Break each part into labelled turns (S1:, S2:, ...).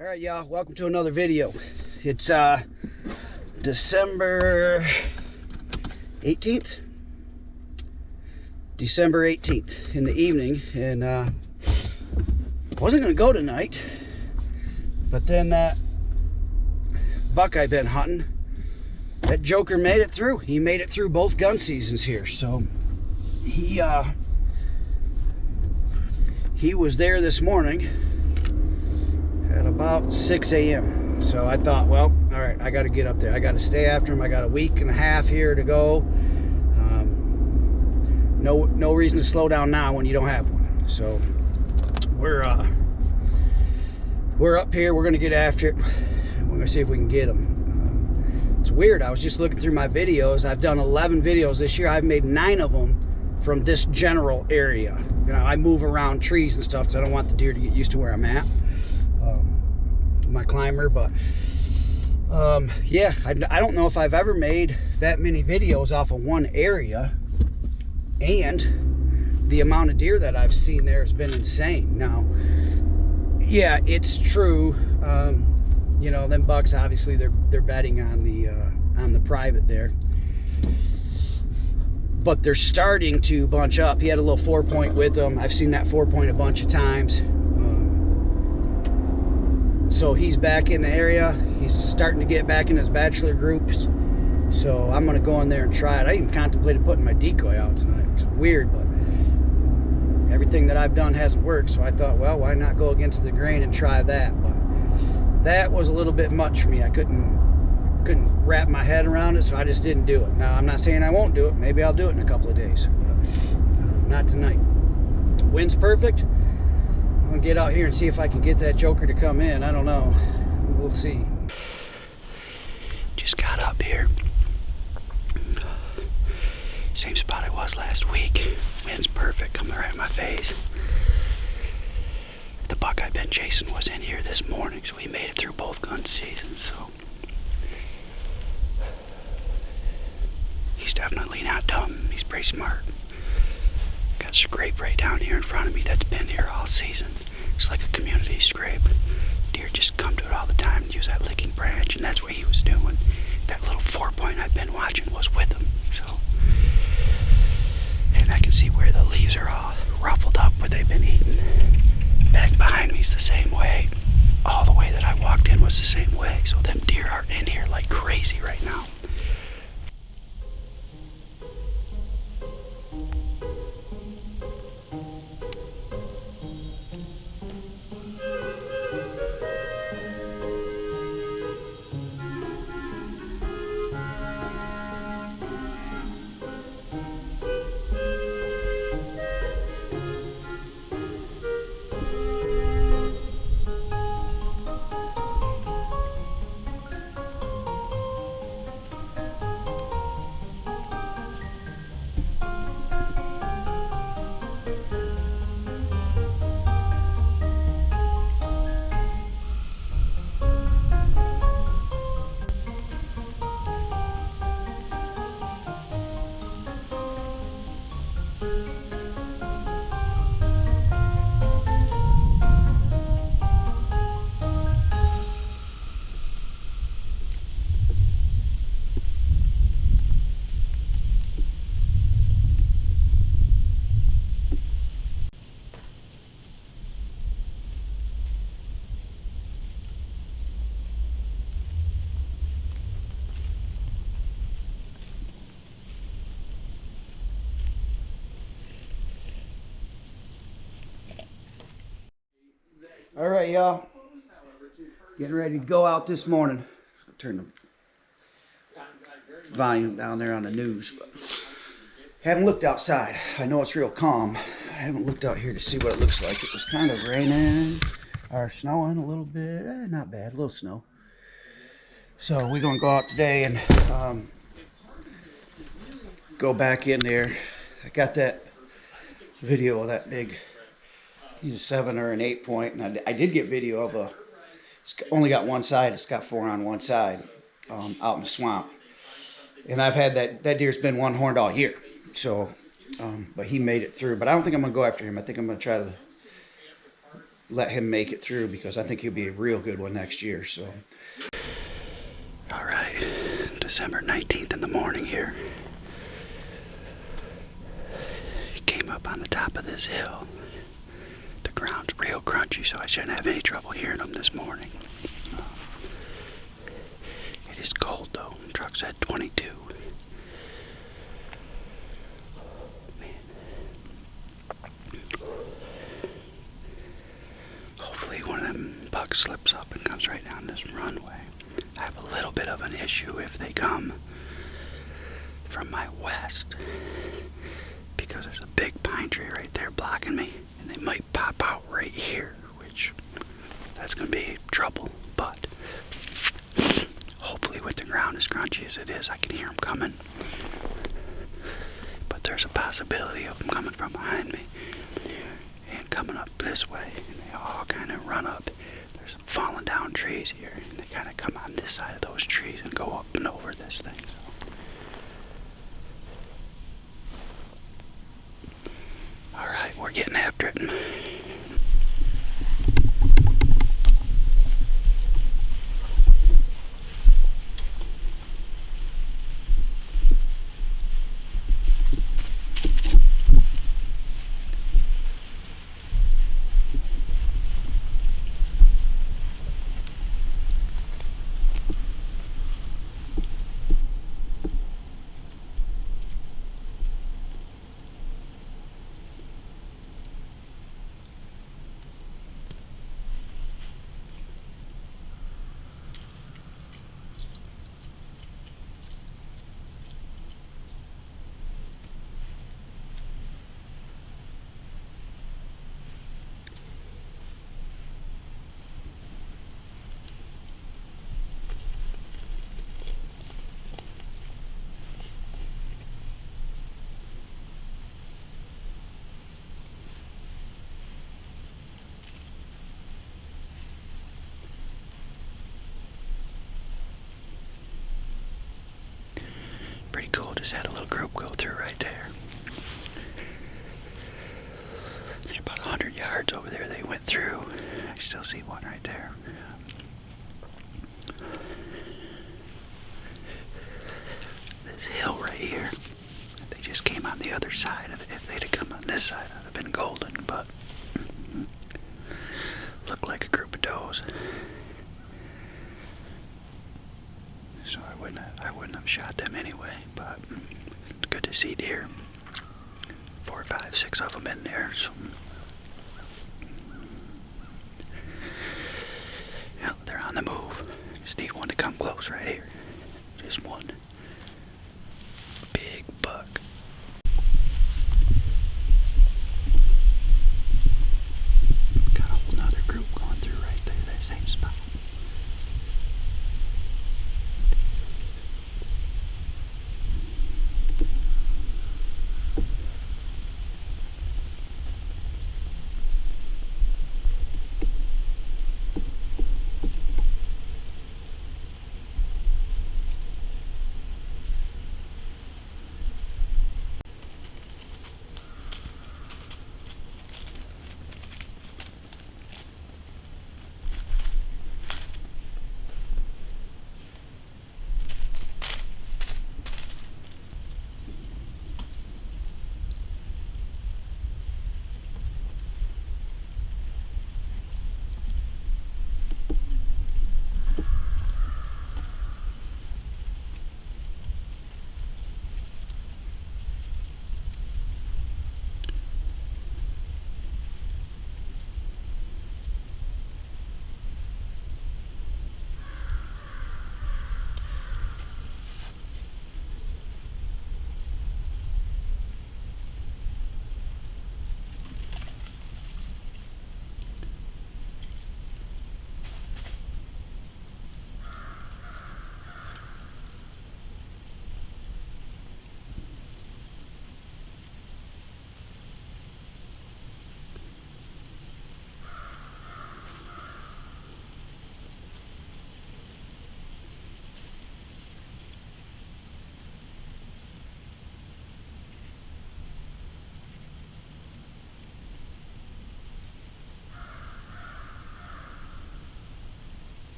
S1: All right, y'all, welcome to another video. It's December 18th. December 18th in the evening, and I wasn't gonna go tonight, but then that buck I've been hunting, that joker made it through. He made it through both gun seasons here, so he was there this morning at about 6 a.m. So I thought, well, all right, I got to get up there. I got to stay after him. I got a week and a half here to go. No reason to slow down now when you don't have one. So we're up here. We're gonna get after it. We're gonna see if we can get him. It's weird. I was just looking through my videos. I've done 11 videos this year. I've made 9 of them from this general area. You know, I move around trees and stuff, so I don't want the deer to get used to where I'm at. My climber, but yeah, I don't know if I've ever made that many videos off of one area, and the amount of deer that I've seen there has been insane. Now, yeah, it's true. You know, them bucks, obviously they're betting on the private there, but they're starting to bunch up. He had a little 4-point with him. I've seen that 4-point a bunch of times. So he's back in the area. He's starting to get back in his bachelor groups. So I'm gonna go in there and try it. I even contemplated putting my decoy out tonight. It's weird, but everything that I've done hasn't worked. So I thought, well, why not go against the grain and try that? But that was a little bit much for me. I couldn't wrap my head around it, so I just didn't do it. Now, I'm not saying I won't do it. Maybe I'll do it in a couple of days, but not tonight. The wind's perfect. I'm gonna get out here and see if I can get that joker to come in. I don't know. We'll see. Just got up here. Same spot I was last week. Wind's perfect, coming right in my face. The buck I've been chasing was in here this morning, so he made it through both gun seasons. So he's definitely not dumb. He's pretty smart. Got a scrape right down here in front of me that's been here all season. It's like a community scrape. Deer just come to it all the time and use that licking branch, and that's what he was doing. That little 4-point I've been watching was with him. So, and I can see where the leaves are all ruffled up where they've been eaten. Back behind me is the same way. All the way that I walked in was the same way. So them deer are in here like crazy right now. All right, y'all. Getting ready to go out this morning. I'll turn the volume down there on the news. But haven't looked outside. I know it's real calm. I haven't looked out here to see what it looks like. It was kind of raining or snowing a little bit. Not bad, a little snow. So we're going to go out today and go back in there. I got that video of that big, either 7 or an 8-point, and I did get video of it's only got one side. It's got 4 on one side, out in the swamp. And I've had that deer's been one-horned all year. So, but he made it through. But I don't think I'm gonna go after him. I think I'm gonna try to let him make it through, because I think he'll be a real good one next year. So, all right, December 19th in the morning here. He came up on the top of this hill. The ground's real crunchy, so I shouldn't have any trouble hearing him this morning. It is cold though. The truck's at 22. Hopefully one of them bucks slips up and comes right down this runway. I have a little bit of an issue if they come from my west, because there's a big pine tree right there blocking me, and they might pop out right here, which that's going to be trouble. But hopefully with the ground as crunchy as it is, I can hear them coming. But there's a possibility of them coming from behind me and coming up this way, and they all kind of run up. There's some fallen down trees here, and they kind of come on this side of those trees and go up and over this thing. So. All right, we're getting after it. Pretty cool, just had a little group go through right there. They're about 100 yards over there they went through. I still see one right there. This hill right here, if they just came on the other side of it, if they'd have come on this side, I'd have been golden, but looked like a group of does. So I wouldn't have shot them anyway, but it's good to see deer. 4, 5, 6 of them in there. So. Yeah, they're on the move. Just need one to come close right here. Just one. Big buck. Got a whole nother group going through right there, that same spot.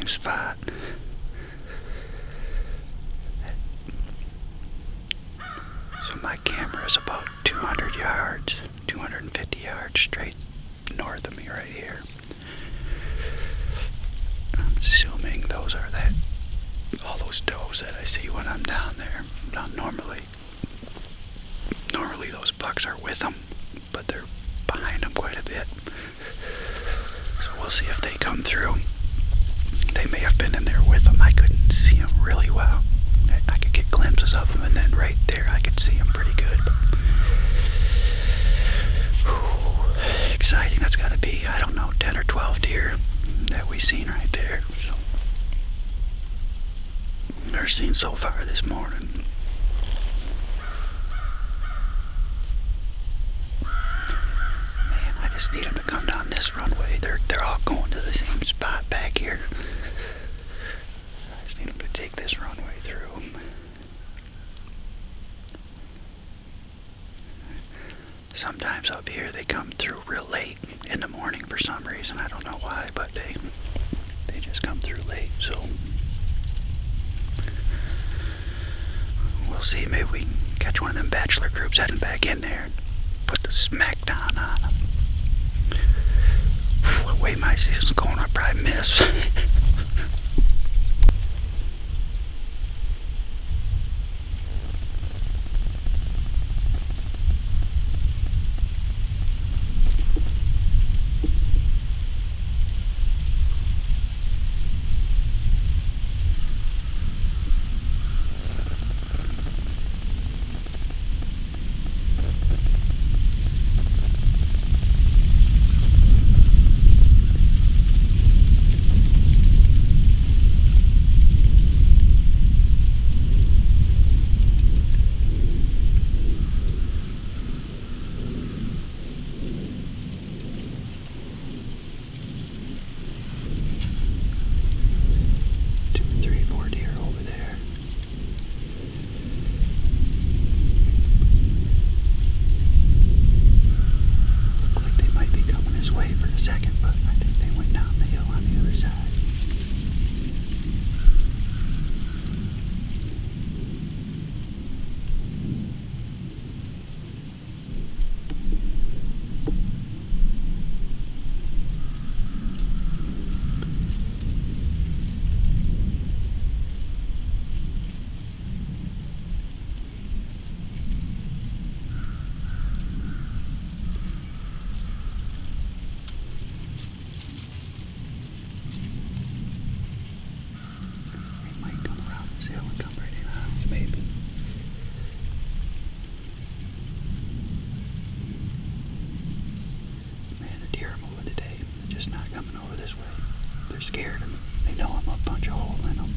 S2: same spot. So my camera is about 200 yards, 250 yards straight north of me right here. I'm assuming those are all those does that I see when I'm down there. Not normally those bucks are with them, but they're behind them quite a bit. So we'll see if they come through. They may have been in there with them. I couldn't see them really well. I could get glimpses of them, and then right there I could see them pretty good. Exciting. That's got to be, I don't know, 10 or 12 deer that we seen right there. So they're seen so far this morning. Man, I just need them to come down this runway. They're all going to the same spot back here. I just need them to take this runway through. Sometimes up here they come through real late in the morning for some reason. I don't know why, but they just come through late. So we'll see. Maybe we can catch one of them bachelor groups heading back in there and put the smack down on them. The way my season's going, I'll probably miss. Scared and they know I'm a punch a hole in them.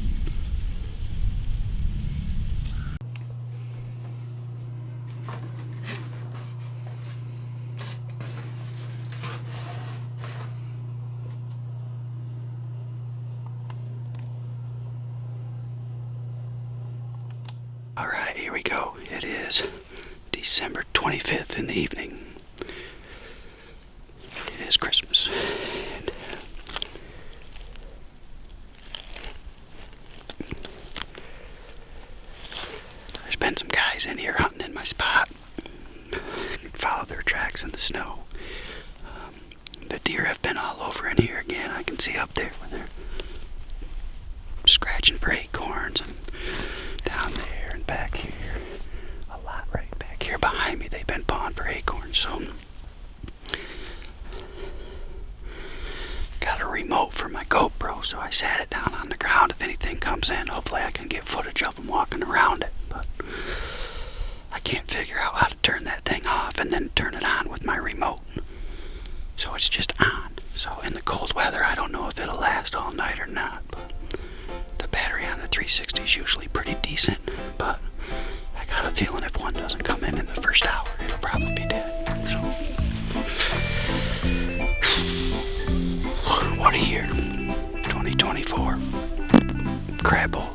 S2: Alright, here we go. It is December 25th in the evening. It is Christmas. Been some guys in here hunting in my spot. Follow their tracks in the snow. The deer have been all over in here again. I can see up there when they're scratching for acorns, and down there and back here. A lot right back here behind me. They've been pawing for acorns. So got a remote for my GoPro, so I sat it down on the ground. If anything comes in, hopefully I can get footage of them walking around it. But I can't figure out how to turn that thing off and then turn it on with my remote. So it's just on. So in the cold weather, I don't know if it'll last all night or not. But the battery on the 360 is usually pretty decent. But I got a feeling if one doesn't come in the first hour, it'll probably be dead. So what a year. 2024. Crab hole.